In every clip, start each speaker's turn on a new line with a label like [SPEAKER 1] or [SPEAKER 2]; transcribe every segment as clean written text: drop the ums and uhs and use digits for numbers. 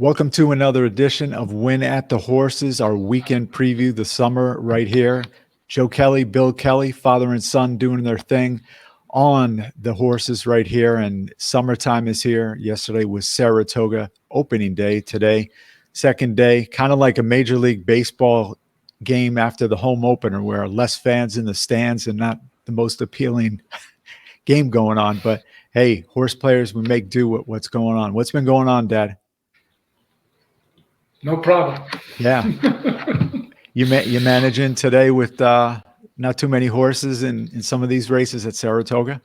[SPEAKER 1] Welcome to another edition of Win at the Horses, our weekend preview, the summer right here. Joe Kelley, Bill Kelley, father and son doing their thing on the horses right here. And summertime is here. Yesterday was Saratoga opening day. Today, second day, kind of like a Major League Baseball game after the home opener where less fans in the stands and not the most appealing game going on. But hey, horse players, we make do with what's going on. What's been going on, Dad?
[SPEAKER 2] No problem.
[SPEAKER 1] Yeah. You managing today with not too many horses in some of these races at Saratoga?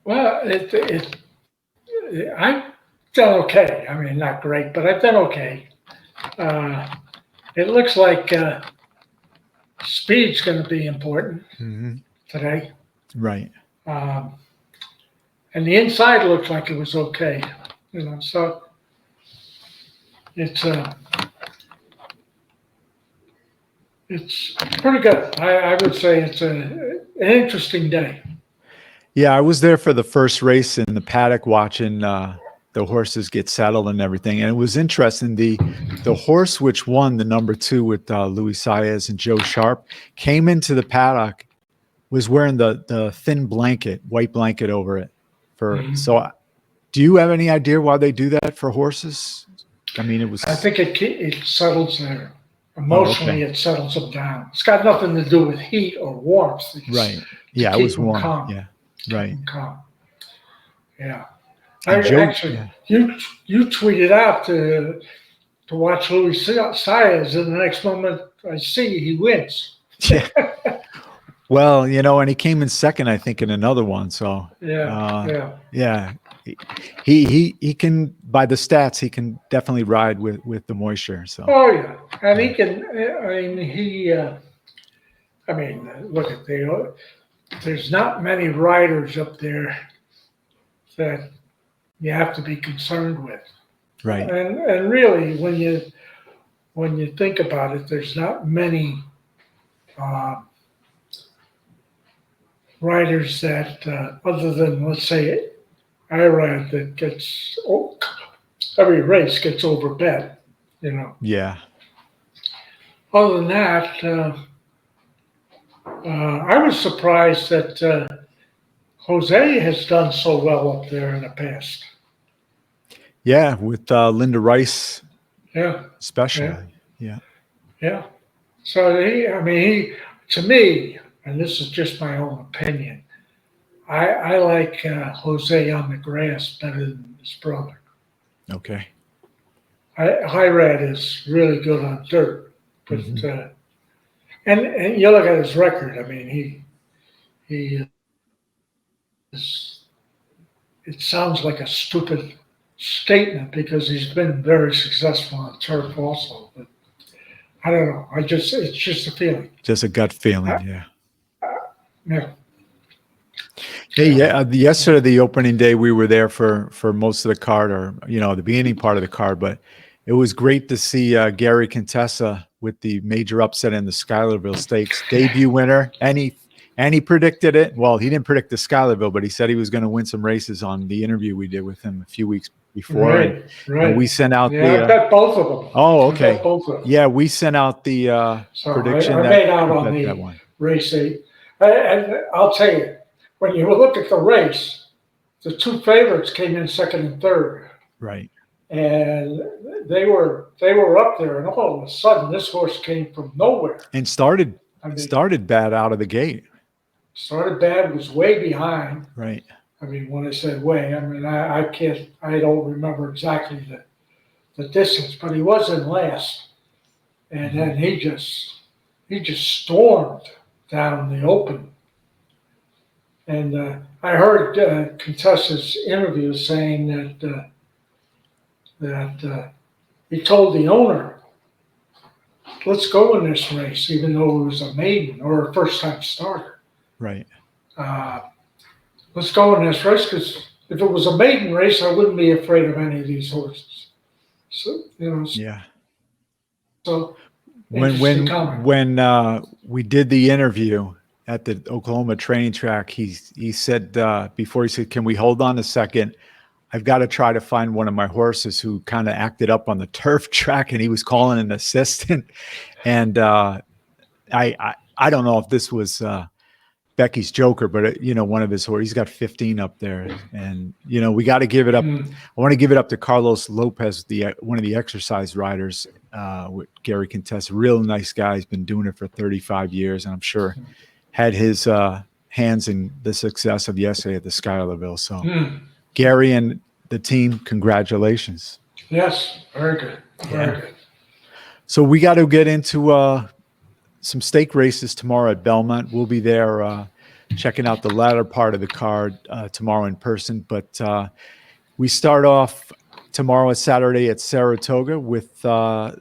[SPEAKER 2] Well, I've done okay. I mean, not great, but I've done okay. It looks like speed's going to be important today.
[SPEAKER 1] Right.
[SPEAKER 2] And the inside looks like it was okay. So it's pretty good. I would say it's an interesting day.
[SPEAKER 1] Yeah, I was there for the first race in the paddock watching the horses get settled and everything. And it was interesting. The horse which won the number 2 with Luis Saez and Joe Sharp came into the paddock, was wearing the thin blanket, white blanket over it. So do you have any idea why they do that for horses? I mean, it was.
[SPEAKER 2] I think it settles there. Emotionally, It settles them down. It's got nothing to do with heat or warmth.
[SPEAKER 1] Right. Yeah, it was warm. Calm. Yeah. Right.
[SPEAKER 2] Calm. Yeah. You tweeted out to watch Luis Saez, and the next moment I see he wins.
[SPEAKER 1] Yeah. Well, and he came in second, I think, in another one. So yeah. He can, by the stats, he can definitely ride with the moisture. So.
[SPEAKER 2] Oh yeah, and he can. Look at there's not many riders up there that you have to be concerned with.
[SPEAKER 1] Right.
[SPEAKER 2] And really, when you think about it, there's not many riders that other than, let's say, Irad, that gets every race gets overbet,
[SPEAKER 1] Yeah.
[SPEAKER 2] Other than that, I was surprised that Jose has done so well up there in the past.
[SPEAKER 1] Yeah, with Linda Rice.
[SPEAKER 2] Yeah.
[SPEAKER 1] Especially. Yeah.
[SPEAKER 2] Yeah. So he to me, and this is just my own opinion, I like Jose on the grass better than his brother.
[SPEAKER 1] Okay.
[SPEAKER 2] Irad is really good on dirt, but and you look at his record. I mean, he is. It sounds like a stupid statement because he's been very successful on turf also, but I don't know. It's just a feeling.
[SPEAKER 1] Just a gut feeling. Yeah.
[SPEAKER 2] Yeah.
[SPEAKER 1] Hey, yesterday, the opening day, we were there for most of the card, or the beginning part of the card. But it was great to see Gary Contessa with the major upset in the Schuylerville Stakes debut winner, and he predicted it. Well, he didn't predict the Schuylerville, but he said he was going to win some races on the interview we did with him a few weeks before.
[SPEAKER 2] Right.
[SPEAKER 1] And we sent out
[SPEAKER 2] I've got both of them.
[SPEAKER 1] Oh, okay.
[SPEAKER 2] Both of them.
[SPEAKER 1] Yeah, we sent out the prediction.
[SPEAKER 2] I made out on the race 8, and I'll tell you. When you look at the race, the 2 favorites came in second and third.
[SPEAKER 1] Right.
[SPEAKER 2] And they were up there, and all of a sudden, this horse came from nowhere.
[SPEAKER 1] And started bad out of the gate.
[SPEAKER 2] Started bad, was way behind.
[SPEAKER 1] Right.
[SPEAKER 2] I mean, when I said way, I mean I don't remember exactly the distance, but he was in last, and then he just stormed down the open. And I heard Contessa's interview saying that he told the owner, let's go in this race, even though it was a maiden or a first-time starter.
[SPEAKER 1] Right.
[SPEAKER 2] Let's go in this race because if it was a maiden race, I wouldn't be afraid of any of these horses. So,
[SPEAKER 1] Yeah.
[SPEAKER 2] So
[SPEAKER 1] when we did the interview at the Oklahoma training track, he said before, he said, "Can we hold on a second? I've got to try to find one of my horses who kind of acted up on the turf track, and he was calling an assistant. And I don't know if this was Becky's Joker, but one of his horses, he's got 15 up there, and we got to give it up. I want to give it up to Carlos Lopez, one of the exercise riders with Gary Contessa. Real nice guy. He's been doing it for 35 years, and I'm sure had his hands in the success of yesterday at the Schuylerville. So, Gary and the team, congratulations.
[SPEAKER 2] Yes, very good. Very good.
[SPEAKER 1] So we got to get into some stake races tomorrow at Belmont. We'll be there checking out the latter part of the card tomorrow in person. But we start off tomorrow at Saturday at Saratoga with I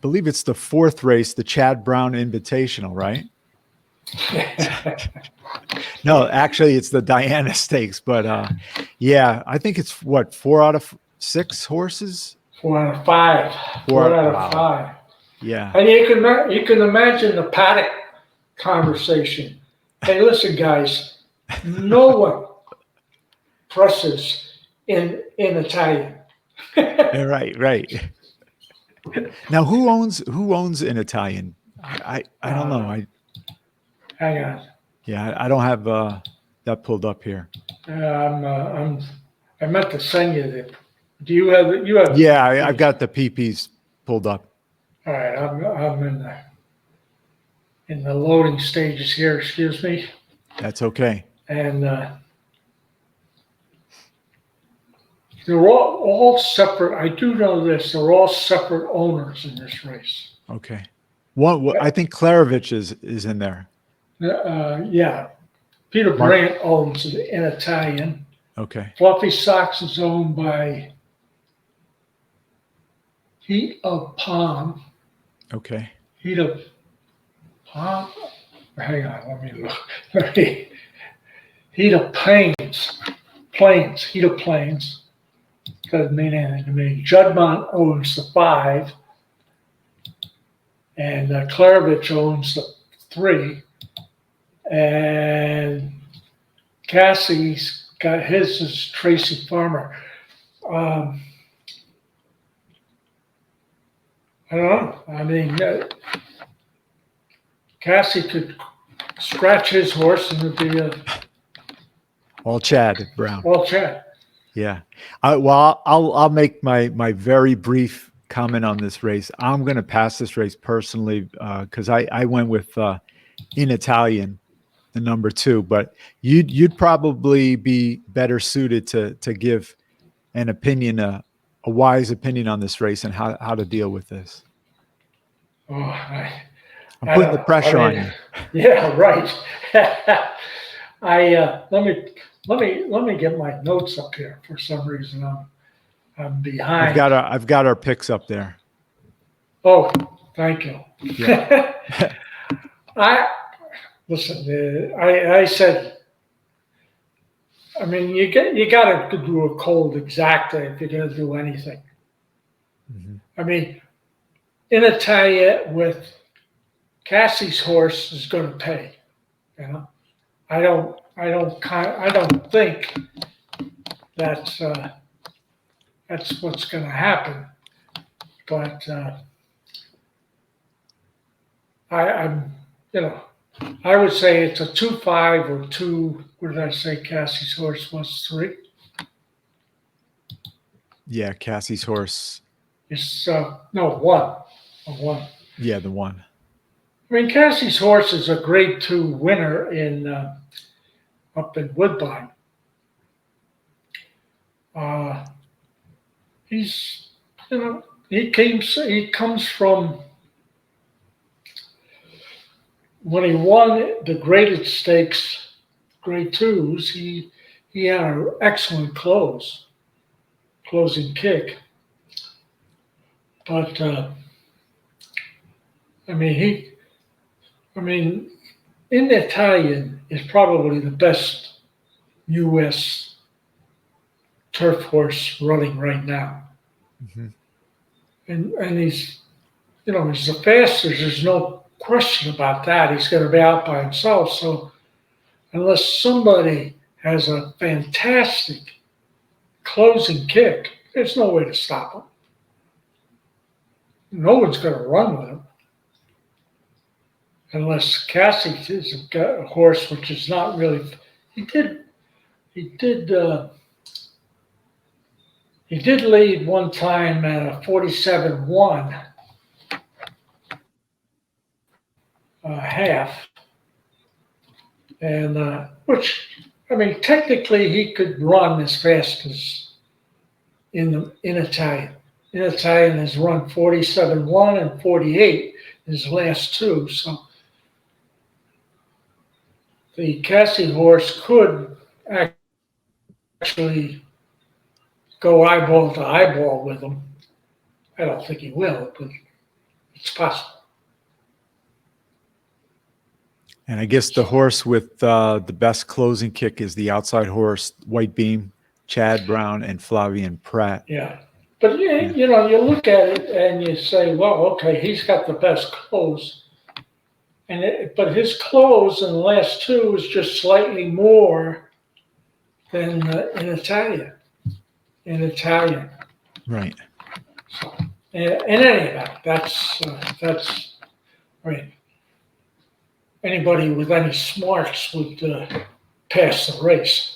[SPEAKER 1] believe it's the fourth race, the Chad Brown Invitational, right? No, actually it's the Diana Stakes. But I think it's 4 out of 6 horses?
[SPEAKER 2] 4 out of 5. 4 out of 5.
[SPEAKER 1] Yeah.
[SPEAKER 2] And you can imagine the paddock conversation. Hey, listen, guys, no one presses in Italian.
[SPEAKER 1] Right. Now, who owns in Italian? I don't know.
[SPEAKER 2] Hang on.
[SPEAKER 1] Yeah, I don't have that pulled up here.
[SPEAKER 2] I meant to send you the. Do you have it? You have.
[SPEAKER 1] Yeah, I've got the PPs pulled up.
[SPEAKER 2] All right, I'm in the loading stages here. Excuse me.
[SPEAKER 1] That's okay.
[SPEAKER 2] And they're all separate. I do know this. They're all separate owners in this race.
[SPEAKER 1] Okay. I think Klarovich is in there.
[SPEAKER 2] Yeah. Peter Brandt owns it in Italian.
[SPEAKER 1] Okay.
[SPEAKER 2] Fluffy Socks is owned by Heat of Palm.
[SPEAKER 1] Okay.
[SPEAKER 2] Heat of Palm. Hang on, let me look. Heat of Plains. Heat of Plains. Doesn't mean anything to me. Juddmonte owns the 5. And Klarovich owns the 3. And Cassie's got his is Tracy Farmer. I don't know. I mean, Cassie could scratch his horse and it'd be
[SPEAKER 1] all Chad Brown.
[SPEAKER 2] All Chad.
[SPEAKER 1] Yeah. I'll make my very brief comment on this race. I'm going to pass this race personally because I went with in Italian, the number 2, but you'd probably be better suited to give an opinion, a wise opinion on this race and how to deal with this.
[SPEAKER 2] Oh, I'm
[SPEAKER 1] putting the pressure on you.
[SPEAKER 2] Yeah, right. Let me get my notes up here. For some reason, I'm behind.
[SPEAKER 1] I've got our picks up there.
[SPEAKER 2] Oh, thank you.
[SPEAKER 1] Yeah.
[SPEAKER 2] Listen. I said. I mean, you got to do a cold exacta if you're going to do anything. Mm-hmm. I mean, in Italia with Cassie's horse is going to pay. I don't think that's what's going to happen. But I would say it's a 2-5 or 2. What did I say? Cassie's horse was 3.
[SPEAKER 1] Yeah, Cassie's horse.
[SPEAKER 2] It's 1. A 1.
[SPEAKER 1] Yeah, the 1.
[SPEAKER 2] I mean, Cassie's horse is a Grade 2 winner up in Woodbine. He's he comes from when he won the graded stakes, Grade 2s. He had an excellent closing kick, but in Italian is probably the best U.S. turf horse running right now. Mm-hmm. And he's the fastest. There's no question about that. He's going to be out by himself. So unless somebody has a fantastic closing kick, there's no way to stop him. No one's going to run with him. Unless Cassie is a horse which is not really, he did lead one time at a 47-1 half, and which, I mean, technically he could run as fast as in Italian. In Italian has run 47-1 and 48 his last two, so the Cassie horse could actually go eyeball to eyeball with him. I don't think he will, but it's possible.
[SPEAKER 1] And I guess the horse with the best closing kick is the outside horse, White Beam, Chad Brown, and Flavian Pratt.
[SPEAKER 2] Yeah. But, you know, you look at it and you say, well, okay, he's got the best close. But his close in the last two is just slightly more than in Italian.
[SPEAKER 1] Right.
[SPEAKER 2] So, in any event, that's right. Anybody with any smarts would pass the race.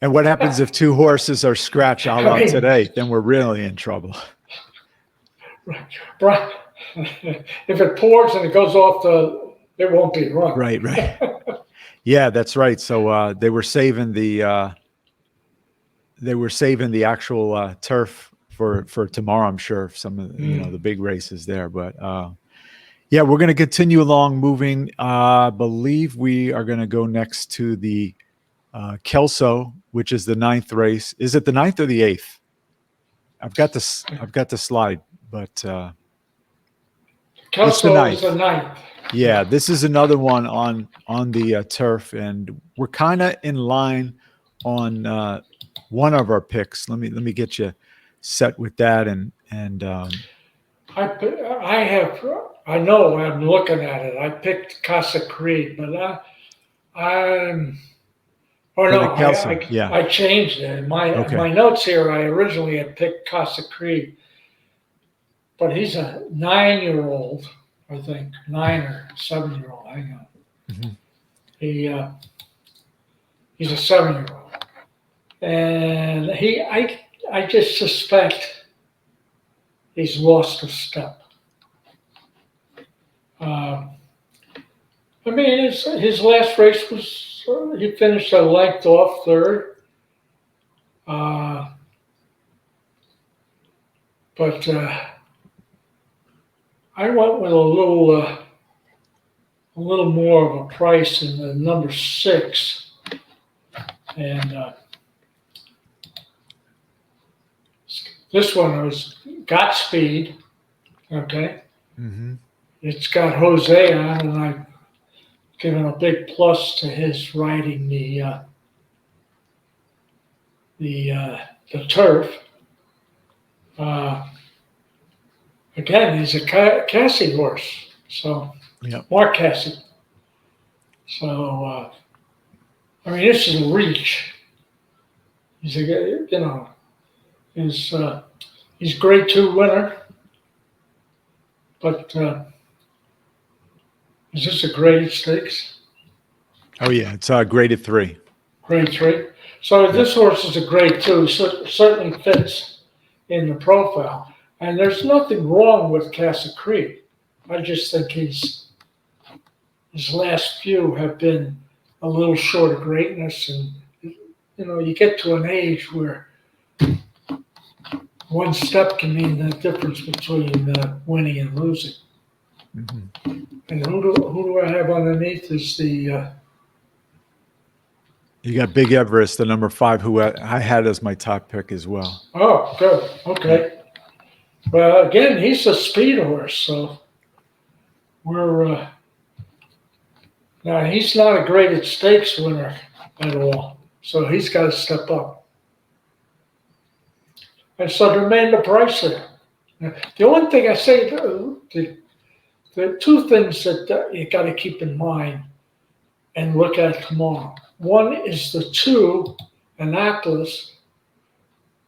[SPEAKER 1] And what happens if two horses are scratch a la today? Then we're really in trouble.
[SPEAKER 2] Right. If it pours and it goes off it won't be run.
[SPEAKER 1] Right. Yeah, that's right. So they were saving the actual turf for tomorrow, I'm sure, some of the big races there. But yeah, we're going to continue along moving. I believe we are going to go next to the Kelso, which is the 9th race. Is it the 9th or the 8th? I've got the slide, but
[SPEAKER 2] Kelso is the 9th.
[SPEAKER 1] Yeah, this is another one on the turf, and we're kind of in line on one of our picks. Let me get you set with that, and
[SPEAKER 2] I know I'm looking at it. I picked Casa Creed, but I changed it. My notes here, I originally had picked Casa Creed, but he's a 9-year-old, I think, 9 or 7-year-old. Hang on. Mm-hmm. He's a 7-year-old, and I just suspect he's lost a step. I mean, his last race was he finished a length off third, but I went with a little more of a price in the number 6, and this one was got speed. Okay. Mm-hmm. It's got Jose on, and I've given a big plus to his riding the turf. Again, he's a Cassie horse, so Mark Cassie. So I mean, this is a reach. He's he's grade 2 winner, but. Is this a graded stakes?
[SPEAKER 1] Oh yeah, it's graded 3.
[SPEAKER 2] Grade 3. So this horse is a grade 2, so certainly fits in the profile. And there's nothing wrong with Casa Creed. I just think his last few have been a little short of greatness, and you get to an age where one step can mean the difference between winning and losing. Mm-hmm. And who do I have underneath is the...
[SPEAKER 1] You got Big Everest, the number 5, who I had as my top pick as well.
[SPEAKER 2] Oh, good. Okay. Well, again, he's a speed horse, so we're... Now, he's not a graded stakes winner at all, so he's got to step up. And so to remain the price there. The only thing I say... There are 2 things that you got to keep in mind and look at tomorrow. One is the 2 Annapolis,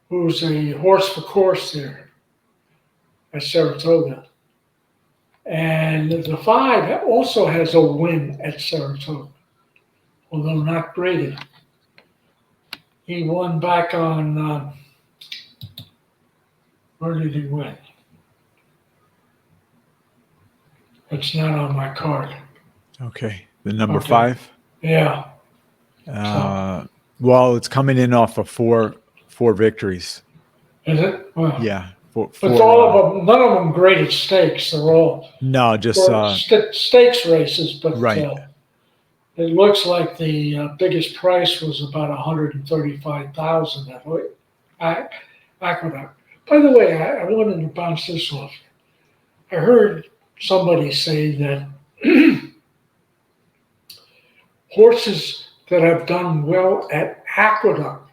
[SPEAKER 2] who's a horse for course there at Saratoga. And the 5 also has a win at Saratoga, although not graded. He won back on, where did he win? It's not on my card.
[SPEAKER 1] Okay. The number
[SPEAKER 2] Okay.
[SPEAKER 1] 5.
[SPEAKER 2] Yeah.
[SPEAKER 1] Well, it's coming in off of four victories.
[SPEAKER 2] Is it? Well,
[SPEAKER 1] Yeah.
[SPEAKER 2] but all of them, none of them graded stakes. They're all
[SPEAKER 1] no, just
[SPEAKER 2] stakes races, but
[SPEAKER 1] right.
[SPEAKER 2] It looks like the biggest price was about $135,000 at Aqueduct. By the way, I wanted to bounce this off. I heard somebody say that horses that have done well at Aqueduct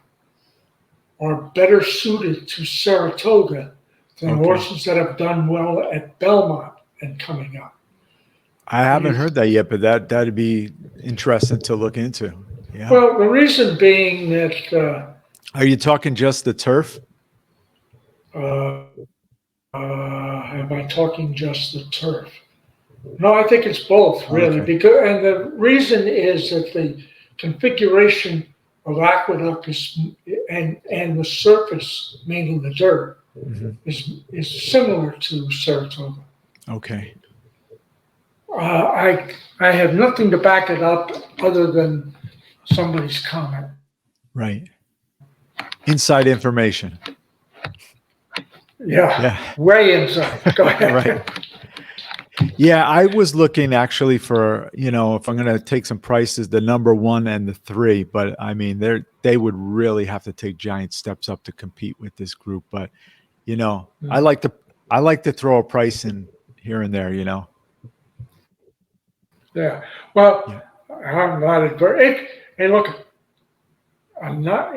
[SPEAKER 2] are better suited to Saratoga than horses that have done well at Belmont and coming up.
[SPEAKER 1] I haven't heard that yet, but that'd be interesting to look into. Yeah.
[SPEAKER 2] Well, the reason being that.
[SPEAKER 1] Are you talking just the turf?
[SPEAKER 2] Am I talking just the turf? No, I think it's both, really.
[SPEAKER 1] Okay.
[SPEAKER 2] And the reason is that the configuration of Aqueduct and the surface, meaning the dirt, is similar to Saratoga.
[SPEAKER 1] Okay.
[SPEAKER 2] I have nothing to back it up other than somebody's comment.
[SPEAKER 1] Right. Inside information.
[SPEAKER 2] Yeah. Way inside. Go ahead.
[SPEAKER 1] Right. Yeah, I was looking actually for, if I'm going to take some prices, the number 1 and the 3, but I mean, they would really have to take giant steps up to compete with this group. But, I like to throw a price in here and there,
[SPEAKER 2] Yeah. Well, I'm not adverse. Hey, look, I'm not,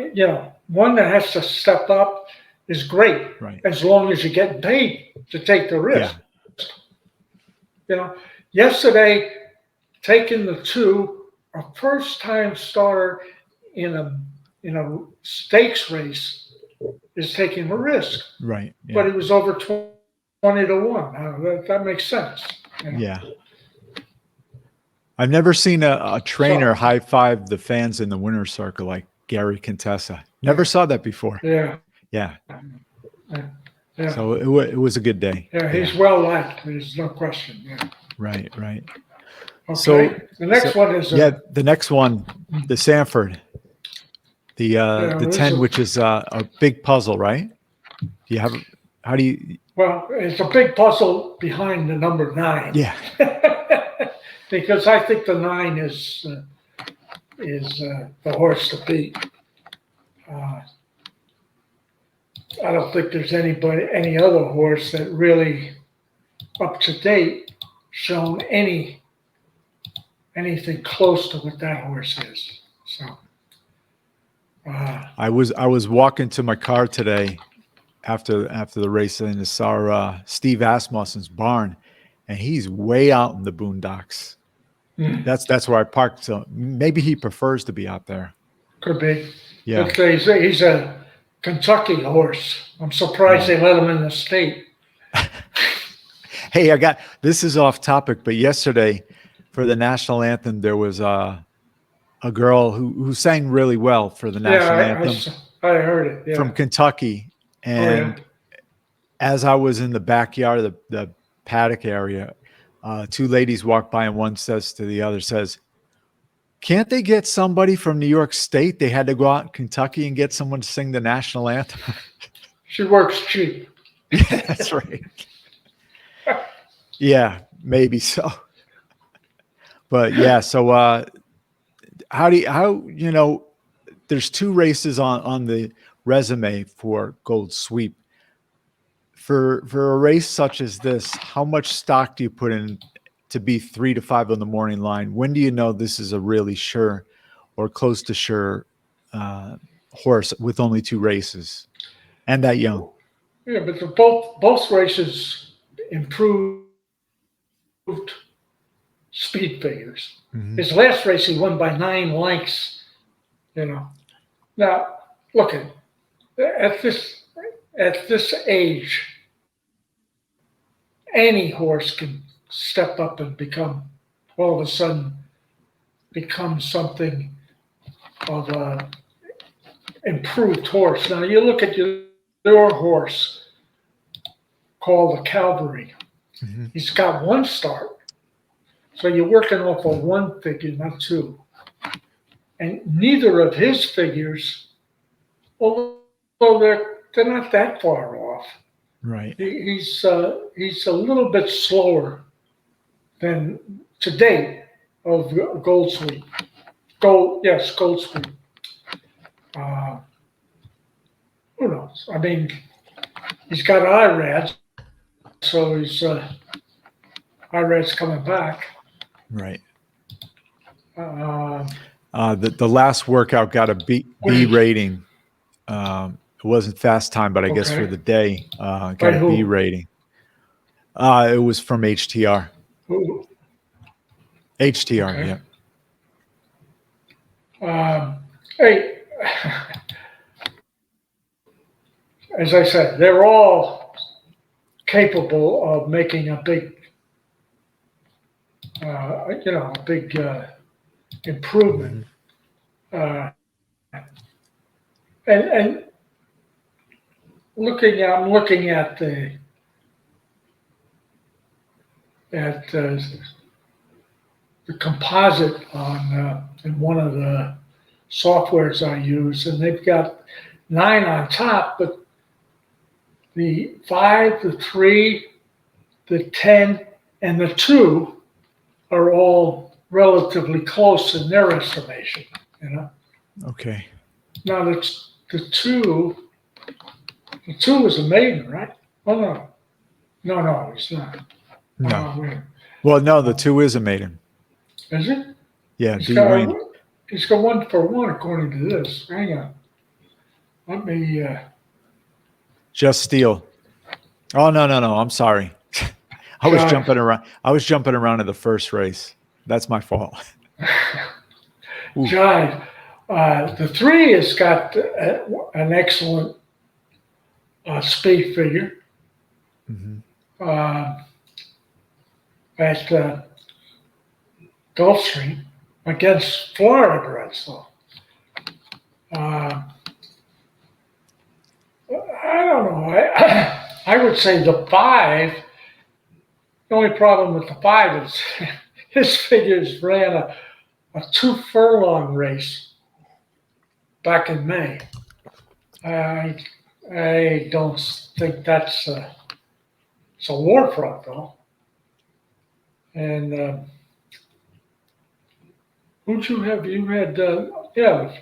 [SPEAKER 2] one that has to step up is great.
[SPEAKER 1] Right.
[SPEAKER 2] As long as you get paid to take the risk.
[SPEAKER 1] Yeah.
[SPEAKER 2] Yesterday, taking the 2, a first-time starter in a stakes race is taking a risk.
[SPEAKER 1] Right. Yeah.
[SPEAKER 2] But it was over 20-1. That makes sense.
[SPEAKER 1] Yeah. I've never seen a trainer high five the fans in the winner's circle like Gary Contessa. Never saw that before.
[SPEAKER 2] Yeah.
[SPEAKER 1] Yeah.
[SPEAKER 2] Yeah.
[SPEAKER 1] So it was a good day.
[SPEAKER 2] Yeah, he's well liked. There's no question. Yeah.
[SPEAKER 1] Right.
[SPEAKER 2] Okay.
[SPEAKER 1] So
[SPEAKER 2] the next one is
[SPEAKER 1] the next one, the Sanford, the 10, which is a big puzzle, right? Do you have? How do you?
[SPEAKER 2] Well, it's a big puzzle behind the number 9.
[SPEAKER 1] Yeah.
[SPEAKER 2] Because I think the 9 is the horse to beat. I don't think there's any other horse that really, up to date, shown anything close to what that horse is. So,
[SPEAKER 1] I was walking to my car today after the race and I saw Steve Asmussen's barn, and he's way out in the boondocks. That's where I parked. So maybe he prefers to be out there.
[SPEAKER 2] Could be.
[SPEAKER 1] Yeah.
[SPEAKER 2] He's a Kentucky horse. I'm surprised they let him in the state.
[SPEAKER 1] Hey, this is off topic, but yesterday for the national anthem, there was a girl who sang really well for the national anthem.
[SPEAKER 2] I heard it. Yeah.
[SPEAKER 1] From Kentucky. And as I was in the backyard of the paddock area, 2 ladies walked by and one says to the other, can't they get somebody from New York State? They had to go out in Kentucky and get someone to sing the national anthem.
[SPEAKER 2] She works cheap.
[SPEAKER 1] That's right. Yeah, maybe so. But yeah, so there's 2 races on the resume for Gold Sweep. For a race such as this, how much stock do you put in to be 3 to 5 on the morning line? When do you know this is a really sure or close to sure horse with only 2 races and that young?
[SPEAKER 2] Yeah, but both races improved speed figures. His last race he won by 9 lengths, Now, look at this age, any horse can step up and become all of a sudden become something of a improved horse. Now you look at your horse called the Cavalry.
[SPEAKER 1] Mm-hmm.
[SPEAKER 2] He's got one start, so you're working off of one figure, not two. And neither of his figures, although they're not that far off,
[SPEAKER 1] Right.
[SPEAKER 2] he's a little bit slower than to date of Gold Sweep. Gold Sweep. Uh, who knows? I mean, he's got IRADs, so his IRAD's coming back.
[SPEAKER 1] Right.
[SPEAKER 2] Uh,
[SPEAKER 1] The last workout got a B rating. It wasn't fast time, but I guess for the day, got
[SPEAKER 2] By
[SPEAKER 1] a
[SPEAKER 2] who?
[SPEAKER 1] B rating. It was from HTR.
[SPEAKER 2] who-
[SPEAKER 1] HTR,
[SPEAKER 2] Okay.
[SPEAKER 1] yeah.
[SPEAKER 2] Hey, as I said, they're all capable of making a big, improvement. Uh, and I'm looking at the composite on in one of the softwares I use, and they've got 9 on top, but the 5, the 3, the 10, and the 2 are all relatively close in their estimation.
[SPEAKER 1] Okay.
[SPEAKER 2] Now the 2 is a maiden, right? Oh no, it's not.
[SPEAKER 1] No. Well, no, the 2 is a maiden.
[SPEAKER 2] Is it?
[SPEAKER 1] Yeah,
[SPEAKER 2] He's
[SPEAKER 1] D
[SPEAKER 2] got,
[SPEAKER 1] Wayne.
[SPEAKER 2] he's got 1 for 1 according to this. Hang on. Let me.
[SPEAKER 1] Just Steel. Oh no. I'm sorry. I was jumping around in the first race. That's my fault.
[SPEAKER 2] Jive. The 3 has got an excellent speed figure.
[SPEAKER 1] Mm-hmm.
[SPEAKER 2] At Gulfstream against Florida Breds, though. I don't know. I would say the 5. The only problem with the 5 is his figures ran a 2 furlong race back in May. I don't think that's it's a war front though. And who'd you have? You had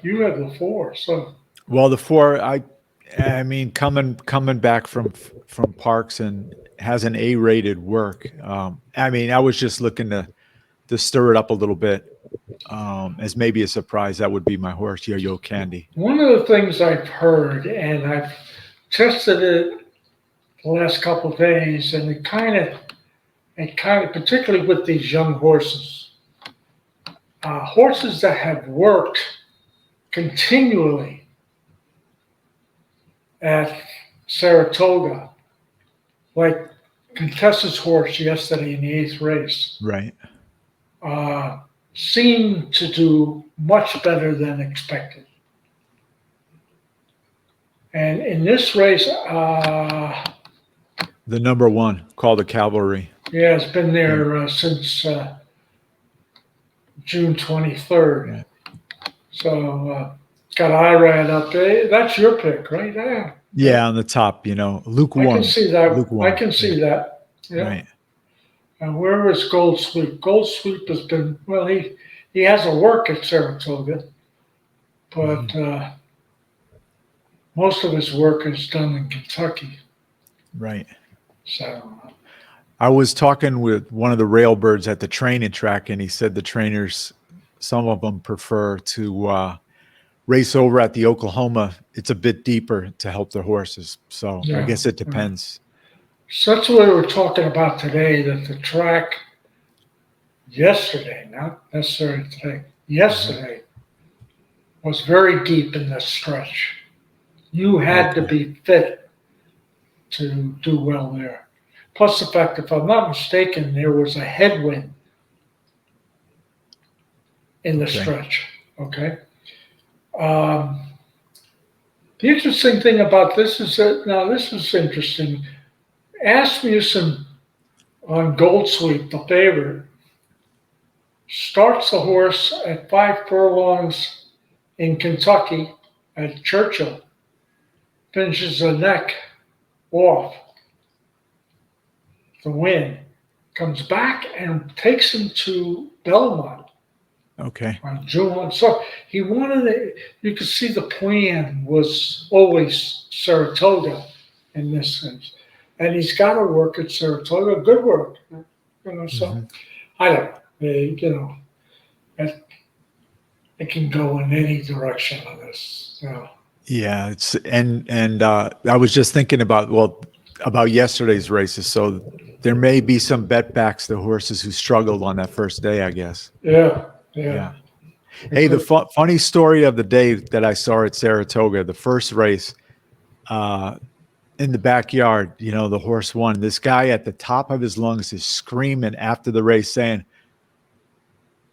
[SPEAKER 2] you had the 4. So
[SPEAKER 1] Well, the 4, I mean, coming back from Parks and has an A-rated work. I mean, I was just looking to stir it up a little bit, as maybe a surprise. That would be my horse, Yo-Yo Candy.
[SPEAKER 2] one of the things I've heard, and I've tested it the last couple of days, and it kind of, particularly with these young horses, horses that have worked continually at Saratoga, like Contessa's horse yesterday in the 8th race,
[SPEAKER 1] Right.
[SPEAKER 2] seemed to do much better than expected. And in this race,
[SPEAKER 1] The number 1, called the Cavalry.
[SPEAKER 2] yeah, it's been there since June 23rd.
[SPEAKER 1] Right.
[SPEAKER 2] So it's got IRAD up there. That's your pick, right? Yeah.
[SPEAKER 1] Yeah, on the top, lukewarm.
[SPEAKER 2] I can see that.
[SPEAKER 1] Lukewarm.
[SPEAKER 2] I can see that. Yeah.
[SPEAKER 1] Right.
[SPEAKER 2] And where is Gold Sweep? Gold Sweep has been, well, he has a work at Saratoga, but most of his work is done in Kentucky.
[SPEAKER 1] Right.
[SPEAKER 2] So
[SPEAKER 1] I was talking with one of the railbirds at the training track, and he said the trainers, some of them prefer to race over at the Oklahoma. It's a bit deeper to help their horses. So I guess it depends.
[SPEAKER 2] So that's what we were talking about today, that the track yesterday, not necessarily today, yesterday, was very deep in the stretch. You had to be fit to do well there. Plus the fact, if I'm not mistaken, there was a headwind in the stretch. Okay. The interesting thing about this is that, now this is interesting. Asmussen on Gold Sweep, the favorite, starts the horse at 5 furlongs in Kentucky at Churchill, finishes the neck off the win, comes back and takes him to Belmont.
[SPEAKER 1] Okay.
[SPEAKER 2] On June 1. So he wanted it. You could see the plan was always Saratoga in this sense. And he's got to work at Saratoga. Good work. So I don't know. It can go in any direction on this.
[SPEAKER 1] Yeah, it's and I was just thinking about yesterday's races. So there may be some bet backs to horses who struggled on that first day, I guess.
[SPEAKER 2] Yeah.
[SPEAKER 1] Hey, the funny story of the day that I saw at Saratoga, the first race, in the backyard, the horse won. This guy at the top of his lungs is screaming after the race, saying,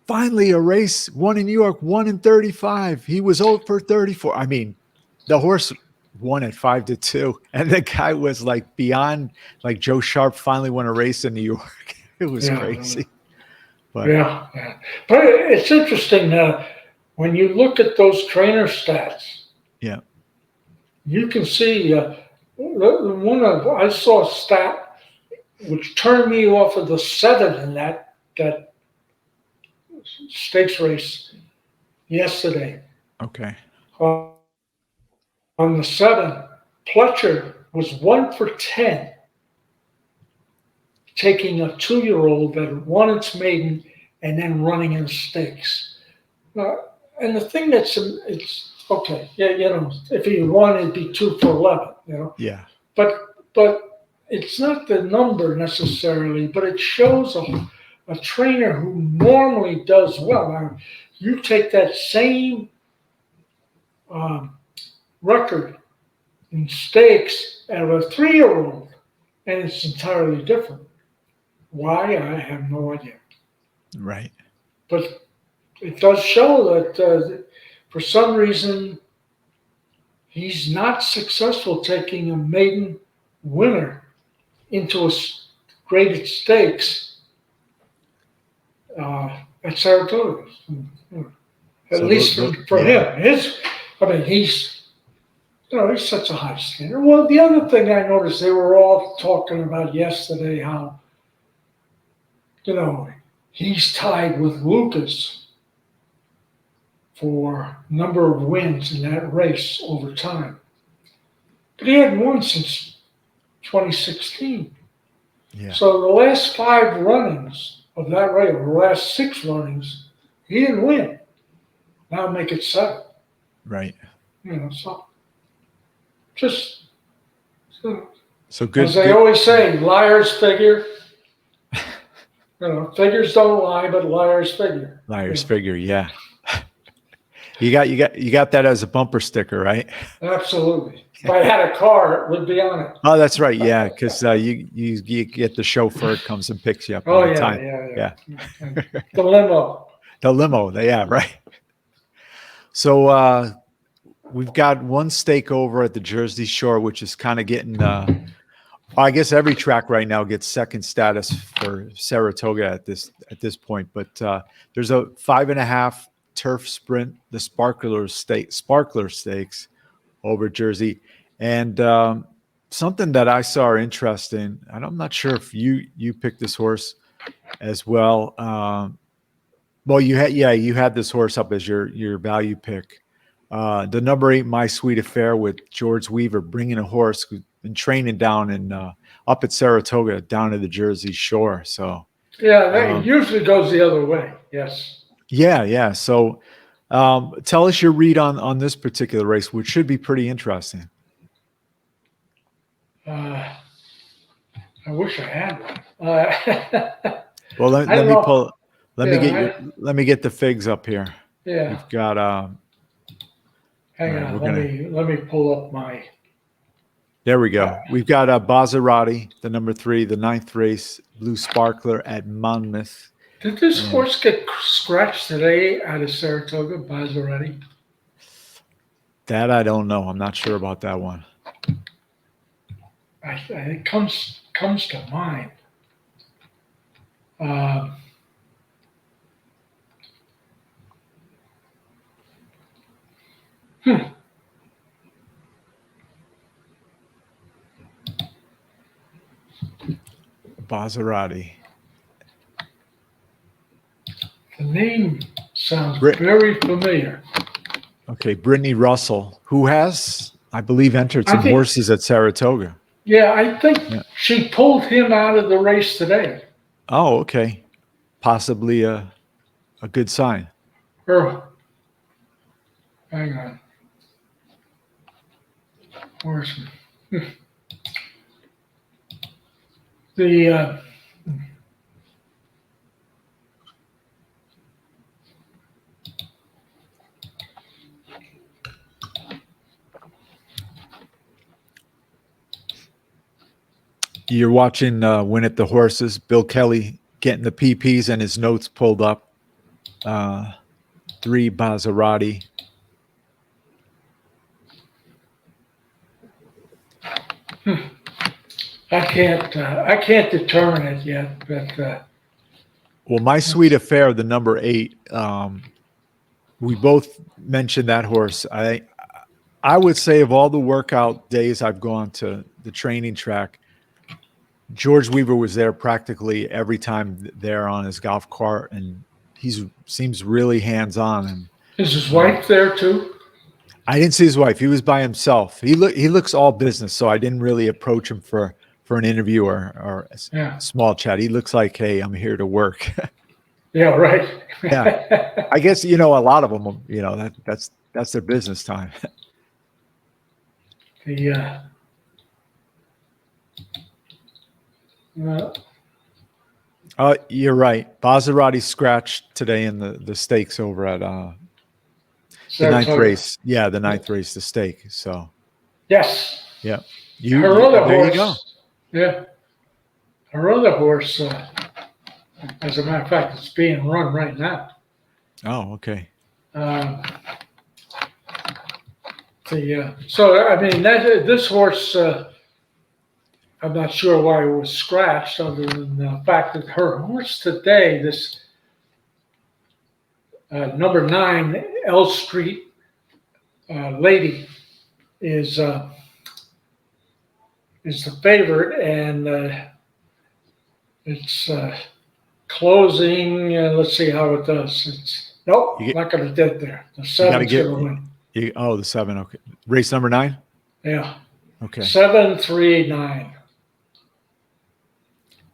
[SPEAKER 1] "Finally, a race won in New York, 1 in 35. He was 0 for 34." I mean, the horse won at 5-2, and the guy was like beyond, like Joe Sharp finally won a race in New York. It was crazy. But
[SPEAKER 2] but it's interesting when you look at those trainer stats.
[SPEAKER 1] Yeah,
[SPEAKER 2] you can see I saw a stat which turned me off of the 7 in that stakes race yesterday.
[SPEAKER 1] Okay.
[SPEAKER 2] On the 7, Pletcher was 1 for 10. Taking a 2-year-old that won its maiden and then running in stakes. And the thing it's okay. Yeah, if he won, it'd be 2 for 11.
[SPEAKER 1] Yeah.
[SPEAKER 2] But it's not the number necessarily, but it shows a trainer who normally does well. Now, you take that same record in stakes out of a 3-year-old, and it's entirely different. Why? I have no idea.
[SPEAKER 1] Right.
[SPEAKER 2] But it does show that for some reason he's not successful taking a maiden winner into a graded stakes at Saratoga. At least for him. He's such a high standard. Well, the other thing I noticed, they were all talking about yesterday how he's tied with Lucas for number of wins in that race over time. But he hadn't won since 2016.
[SPEAKER 1] Yeah.
[SPEAKER 2] So the last 5 runnings of that race, or the last 6 runnings, he didn't win. Now make it 7.
[SPEAKER 1] Right.
[SPEAKER 2] So just
[SPEAKER 1] so good.
[SPEAKER 2] As they always say, liars figure. Figures don't lie, but liars figure.
[SPEAKER 1] Liars figure, yeah. You got that as a bumper sticker, right?
[SPEAKER 2] Absolutely. If I had a car, it would be on it.
[SPEAKER 1] Oh, that's right. Yeah, because you get the chauffeur comes and picks you up all the time.
[SPEAKER 2] Yeah. The limo.
[SPEAKER 1] The limo. Yeah, right. So we've got one stake over at the Jersey Shore, which is kind of getting. I guess every track right now gets second status for Saratoga at this point, but there's a 5.5 turf sprint, the Sparkler Stakes over Jersey, and something that I saw interesting, and I'm not sure if you picked this horse as well. Well, you had this horse up as your value pick. The number 8, My Sweet Affair, with George Weaver, bringing a horse who's been training down in up at Saratoga down to the Jersey Shore. So
[SPEAKER 2] that usually goes the other way. Yes.
[SPEAKER 1] Yeah. So tell us your read on this particular race, which should be pretty interesting.
[SPEAKER 2] I wish I had one.
[SPEAKER 1] Well, let me get the figs up here.
[SPEAKER 2] Yeah.
[SPEAKER 1] We've got
[SPEAKER 2] Hang
[SPEAKER 1] All right,
[SPEAKER 2] on,
[SPEAKER 1] we're
[SPEAKER 2] let me pull up my.
[SPEAKER 1] There we go. We've got Maserati, the number 3, the 9th race, Blue Sparkler at Monmouth.
[SPEAKER 2] Did this
[SPEAKER 1] And-
[SPEAKER 2] horse get scratched today out of Saratoga, Maserati?
[SPEAKER 1] That I don't know. I'm not sure about that one.
[SPEAKER 2] It comes to mind. Um,
[SPEAKER 1] Maserati.
[SPEAKER 2] The name sounds
[SPEAKER 1] Brit-
[SPEAKER 2] very familiar.
[SPEAKER 1] Okay, Brittany Russell, who has, I believe, entered
[SPEAKER 2] I
[SPEAKER 1] some
[SPEAKER 2] think-
[SPEAKER 1] horses at Saratoga.
[SPEAKER 2] Yeah, I think
[SPEAKER 1] Yeah.
[SPEAKER 2] she pulled him out of the race today.
[SPEAKER 1] Oh, okay. Possibly a good sign.
[SPEAKER 2] Or, hang on. Where's the
[SPEAKER 1] You're watching Win at the Horses. Bill Kelley getting the PPs and his notes pulled up. 3 Maserati.
[SPEAKER 2] I can't determine it yet, but
[SPEAKER 1] Well, My Sweet Affair, the number 8. We both mentioned that horse. I would say of all the workout days I've gone to the training track, George Weaver was there practically every time there on his golf cart, and seems really hands-on. And
[SPEAKER 2] is his wife there too?
[SPEAKER 1] I didn't see his wife. He was by himself. He looks all business, so I didn't really approach him for an interview or
[SPEAKER 2] Yeah.
[SPEAKER 1] a small chat. He looks like, hey, I'm here to work.
[SPEAKER 2] Yeah, right.
[SPEAKER 1] Yeah. I guess, a lot of them, that's their business time.
[SPEAKER 2] The
[SPEAKER 1] You're right. Maserati scratched today in the stakes over at the 9th
[SPEAKER 2] Saratoga.
[SPEAKER 1] race. Yeah, the 9th race, the stake. So,
[SPEAKER 2] Yes.
[SPEAKER 1] yeah.
[SPEAKER 2] Her other
[SPEAKER 1] there
[SPEAKER 2] horse.
[SPEAKER 1] you go.
[SPEAKER 2] Yeah. Her other horse, as a matter of fact, it's being run right now.
[SPEAKER 1] Oh, okay.
[SPEAKER 2] So I mean this horse, I'm not sure why it was scratched, other than the fact that her horse today, this number 9 L Street lady, is the favorite, and it's closing. Let's see how it does. It's nope, not going to get there. The 7's going to win.
[SPEAKER 1] The 7. Okay. Race number 9.
[SPEAKER 2] Yeah.
[SPEAKER 1] Okay.
[SPEAKER 2] 7, 3, 9.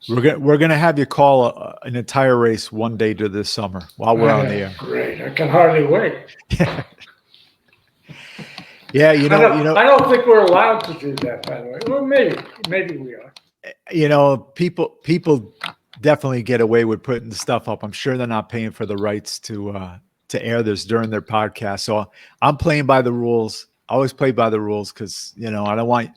[SPEAKER 1] We're gonna have you call an entire race one day to this summer while we're on the air.
[SPEAKER 2] Great! I can hardly wait.
[SPEAKER 1] Yeah,
[SPEAKER 2] I don't think we're allowed to do that, by the way. Well, maybe we are.
[SPEAKER 1] People definitely get away with putting the stuff up. I'm sure they're not paying for the rights to air this during their podcast. So I'm playing by the rules. I always play by the rules because I don't want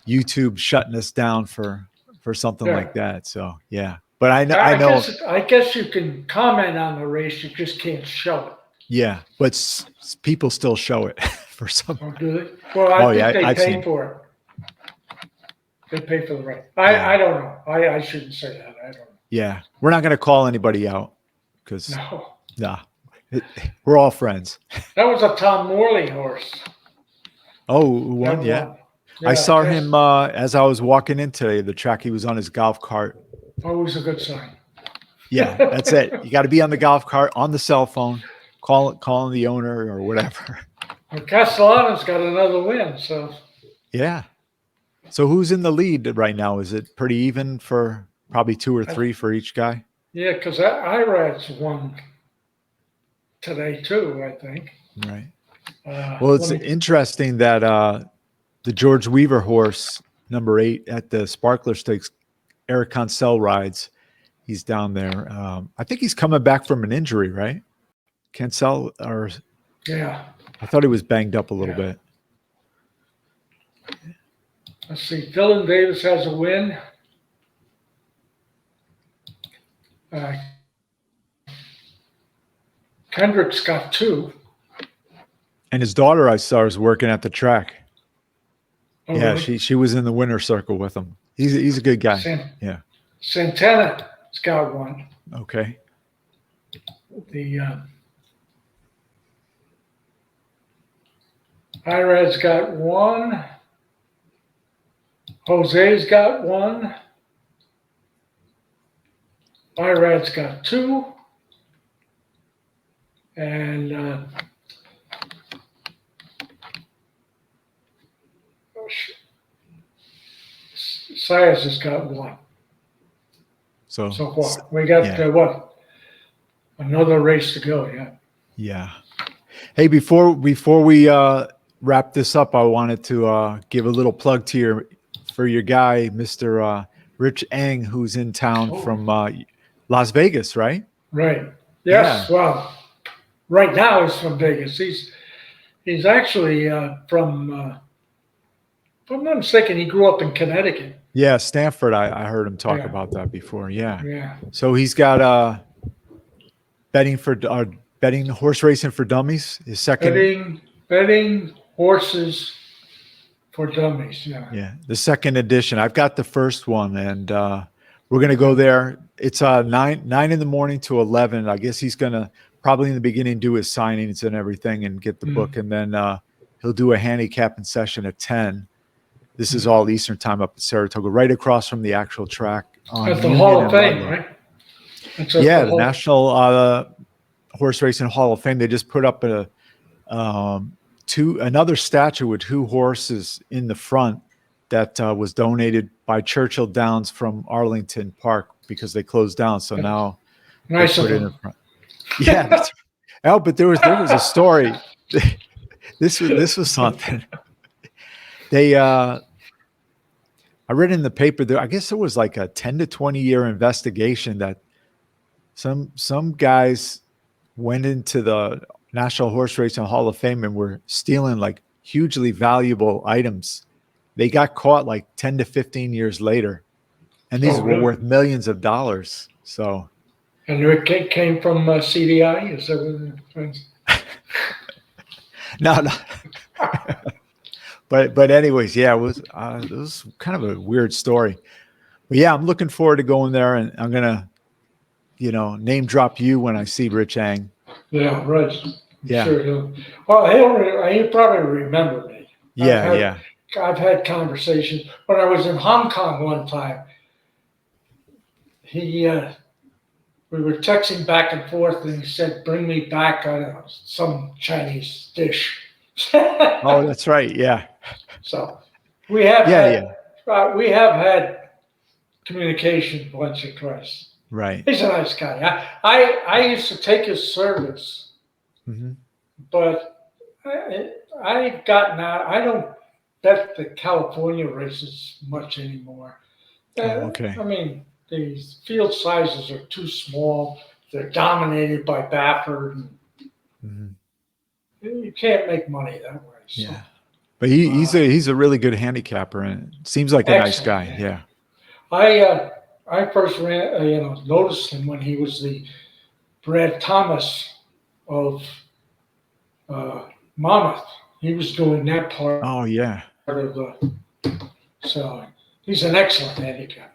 [SPEAKER 1] YouTube shutting us down for something like that. So yeah, but I know.
[SPEAKER 2] I guess you can comment on the race. You just can't show it.
[SPEAKER 1] Yeah, but people still show it for some.
[SPEAKER 2] Oh, do they? Well, I think they pay for it. They pay for the right. I don't know. I shouldn't say that. I don't know.
[SPEAKER 1] Yeah, we're not going to call anybody out because we're all friends.
[SPEAKER 2] That was a Tom Morley horse.
[SPEAKER 1] Oh, one, yeah. I saw him as I was walking in today. The track, he was on his golf cart.
[SPEAKER 2] Always a good sign.
[SPEAKER 1] Yeah, that's it. You got to be on the golf cart, on the cell phone, calling the owner or whatever.
[SPEAKER 2] Well, Castellano's got another win, so.
[SPEAKER 1] Yeah. So who's in the lead right now? Is it pretty even for probably 2 or 3 for each guy?
[SPEAKER 2] Yeah, because Irad's won today too, I think.
[SPEAKER 1] Right. Well, it's interesting that the George Weaver horse, number 8 at the Sparkler Stakes, Eric Consell rides. He's down there. I think he's coming back from an injury, right? Consell or
[SPEAKER 2] Yeah.
[SPEAKER 1] I thought he was banged up a little
[SPEAKER 2] Yeah.
[SPEAKER 1] bit.
[SPEAKER 2] Let's see. Dylan Davis has a win. Uh, Kendrick's got 2.
[SPEAKER 1] And his daughter, I saw, is working at the track.
[SPEAKER 2] Oh,
[SPEAKER 1] Yeah,
[SPEAKER 2] really?
[SPEAKER 1] she was in the winner's circle with him. He's a good guy. Yeah.
[SPEAKER 2] Santana's got 1.
[SPEAKER 1] Okay.
[SPEAKER 2] The Irad's got 1. Jose's got 1. Irad's got 2. And Sias has got 1.
[SPEAKER 1] So
[SPEAKER 2] what? We got
[SPEAKER 1] yeah.
[SPEAKER 2] what? Another race to go, yeah.
[SPEAKER 1] Yeah. Hey, before we wrap this up, I wanted to give a little plug to your guy, Mr. Rich Eng, who's in town from Las Vegas, right?
[SPEAKER 2] Right. Yes.
[SPEAKER 1] Yeah.
[SPEAKER 2] Well, right now he's from Vegas. He's actually from. If I'm not mistaken, he grew up in Connecticut.
[SPEAKER 1] Yeah, Stanford. I heard him talk about that before. Yeah.
[SPEAKER 2] Yeah.
[SPEAKER 1] So he's got betting horse racing for dummies. His second
[SPEAKER 2] betting horses for dummies. Yeah.
[SPEAKER 1] Yeah, the second edition. I've got the first one, and we're gonna go there. It's 9 in the morning to 11. I guess he's gonna probably in the beginning do his signings and everything and get the book, and then he'll do a handicapping session at 10. This is all Eastern time up at Saratoga, right across from the actual track.
[SPEAKER 2] At the Hall of Fame, right?
[SPEAKER 1] Yeah, the National Horse Racing Hall of Fame. They just put up another statue with 2 horses in the front that was donated by Churchill Downs from Arlington Park because they closed down. So now
[SPEAKER 2] nice
[SPEAKER 1] they put it in front. Yeah. That's right. Oh, but there was a story. This was something. They I read in the paper there, I guess it was like a 10 to 20 year investigation that some guys went into the National Horse Racing Hall of Fame and were stealing like hugely valuable items. They got caught like 10 to 15 years later, and these were worth millions of dollars. So,
[SPEAKER 2] and it came from CDI. Is that what
[SPEAKER 1] No. But anyways, yeah, it was kind of a weird story. But yeah, I'm looking forward to going there, and I'm gonna, name drop you when I see Rich Eng.
[SPEAKER 2] Yeah, right.
[SPEAKER 1] Yeah.
[SPEAKER 2] Sure. Well, he'll probably remember me.
[SPEAKER 1] Yeah,
[SPEAKER 2] I've had conversations when I was in Hong Kong one time. We were texting back and forth, and he said, "Bring me back, I don't know, some Chinese dish."
[SPEAKER 1] Oh, that's right. Yeah.
[SPEAKER 2] So we have had communication once or twice.
[SPEAKER 1] Right.
[SPEAKER 2] He's a nice guy. I used to take his service, but I've gotten out. I don't bet the California races much anymore.
[SPEAKER 1] Okay.
[SPEAKER 2] I mean, the field sizes are too small. They're dominated by Baffert. And you can't make money that way. So.
[SPEAKER 1] Yeah. But he's a really good handicapper and seems like a nice guy. Man. Yeah.
[SPEAKER 2] I first noticed him when he was the Brad Thomas of Monmouth. He was doing that part.
[SPEAKER 1] Oh yeah.
[SPEAKER 2] So he's an excellent handicapper.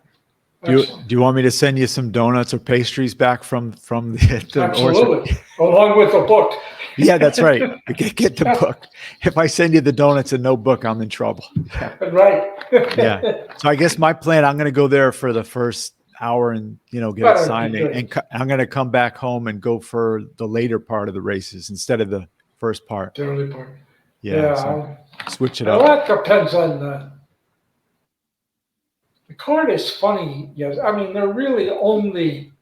[SPEAKER 1] Do you want me to send you some donuts or pastries back from the
[SPEAKER 2] Absolutely, along with the book.
[SPEAKER 1] Yeah, that's right. Get the book. If I send you the donuts and no book, I'm in trouble.
[SPEAKER 2] Right.
[SPEAKER 1] Yeah. So I guess my plan, I'm going to go there for the first hour and get it signed, and I'm going to come back home and go for the later part of the races instead of the first part.
[SPEAKER 2] The early part.
[SPEAKER 1] Yeah. So switch it up.
[SPEAKER 2] Well, that depends on the card is funny. Yes, I mean they're really only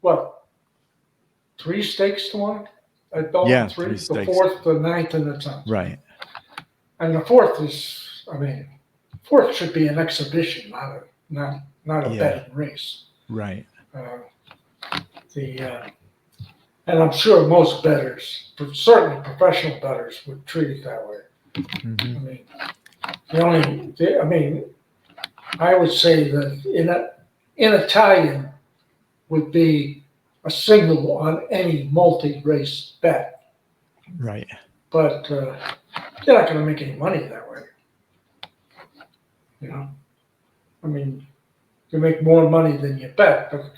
[SPEAKER 2] 3 stakes to 1.
[SPEAKER 1] Yeah,
[SPEAKER 2] 3
[SPEAKER 1] stakes.
[SPEAKER 2] The 4th, the 9th, and the 10th.
[SPEAKER 1] Right.
[SPEAKER 2] And the 4th is, 4th should be an exhibition, not a betting race.
[SPEAKER 1] Right.
[SPEAKER 2] And I'm sure most bettors, certainly professional bettors, would treat it that way.
[SPEAKER 1] Mhm.
[SPEAKER 2] I mean, I mean, I would say that in Italian would be a single on any multi-race bet,
[SPEAKER 1] Right.
[SPEAKER 2] but you're not going to make any money that way. You know, I mean, you make more money than you bet, but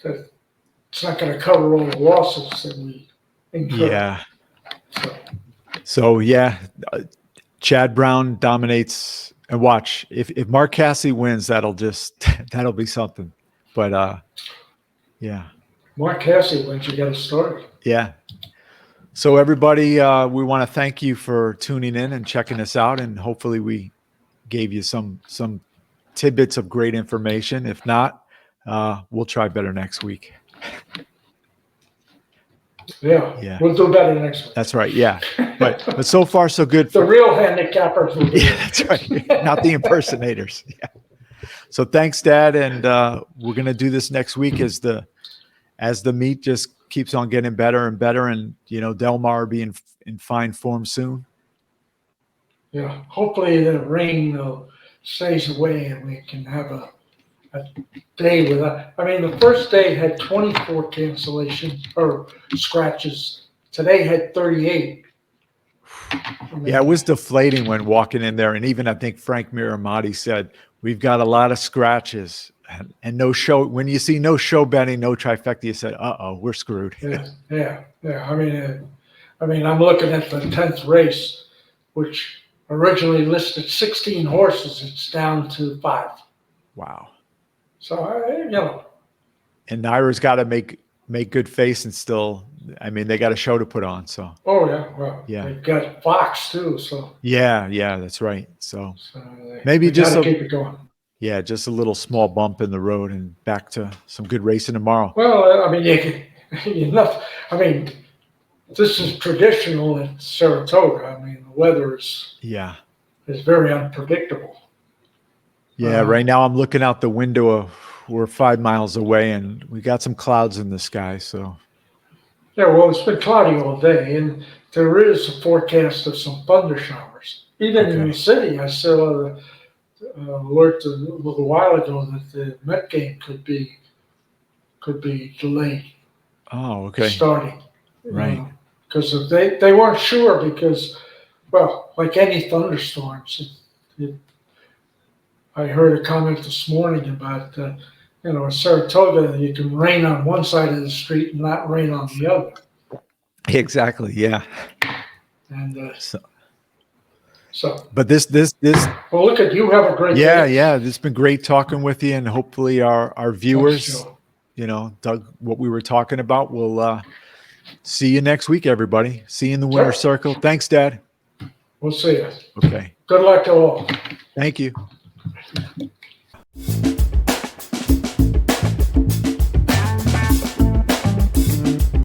[SPEAKER 2] it's not going to cover all the losses that we incur.
[SPEAKER 1] Yeah.
[SPEAKER 2] So,
[SPEAKER 1] So yeah, Chad Brown dominates. And watch, if Mark Cassidy wins, that'll be something. But yeah.
[SPEAKER 2] Mark Cassidy, when'd you get a story?
[SPEAKER 1] Yeah. So everybody, we want to thank you for tuning in and checking us out, and hopefully we gave you some tidbits of great information. If not, we'll try better next week.
[SPEAKER 2] Yeah, we'll do better next week.
[SPEAKER 1] That's right. Yeah, but so far so good.
[SPEAKER 2] The real handicappers will do.
[SPEAKER 1] Yeah, that's right. Not the impersonators. Yeah. So thanks, Dad, and we're gonna do this next week as the meet just keeps on getting better and better, and Delmar be in fine form soon.
[SPEAKER 2] Yeah, hopefully the rain stays away and we can have a day without. I mean, the first day had 24 cancellations or scratches. Today had 38.
[SPEAKER 1] Yeah, it was deflating when walking in there, and even I think Frank Miramati said we've got a lot of scratches and no show. When you see no show betting, no trifecta, you said, we're screwed.
[SPEAKER 2] Yeah. I mean, I'm looking at the 10th race, which originally listed 16 horses. It's down to 5.
[SPEAKER 1] Wow.
[SPEAKER 2] So
[SPEAKER 1] And Naira's got to make good face and still. I mean, they got a show to put on. So.
[SPEAKER 2] Oh yeah, well,
[SPEAKER 1] yeah.
[SPEAKER 2] They've got Fox too. So.
[SPEAKER 1] Yeah, that's right. So maybe just
[SPEAKER 2] keep it going.
[SPEAKER 1] Yeah, just a little small bump in the road and back to some good racing tomorrow.
[SPEAKER 2] Well, I mean, this is traditional in Saratoga. I mean, the weather is very unpredictable.
[SPEAKER 1] Yeah, right now I'm looking out the window. We're 5 miles away, and we got some clouds in the sky. So.
[SPEAKER 2] Yeah, well, it's been cloudy all day, and there is a forecast of some thunder showers. Even in the city, I saw an alert a little while ago that the Met game could be delayed.
[SPEAKER 1] Oh, okay.
[SPEAKER 2] Starting.
[SPEAKER 1] Right.
[SPEAKER 2] Because they weren't sure because, well, like any thunderstorms, I heard a comment this morning about, in Saratoga, you can rain on one side of the street and not rain on the other.
[SPEAKER 1] Exactly. Yeah.
[SPEAKER 2] And
[SPEAKER 1] but this.
[SPEAKER 2] Well, look at you. Have a great day.
[SPEAKER 1] Yeah. It's been great talking with you, and hopefully our viewers, dug what we were talking about. We'll see you next week, everybody. See you in the winner's circle. Thanks, Dad.
[SPEAKER 2] We'll see you.
[SPEAKER 1] Okay.
[SPEAKER 2] Good luck to all.
[SPEAKER 1] Thank you.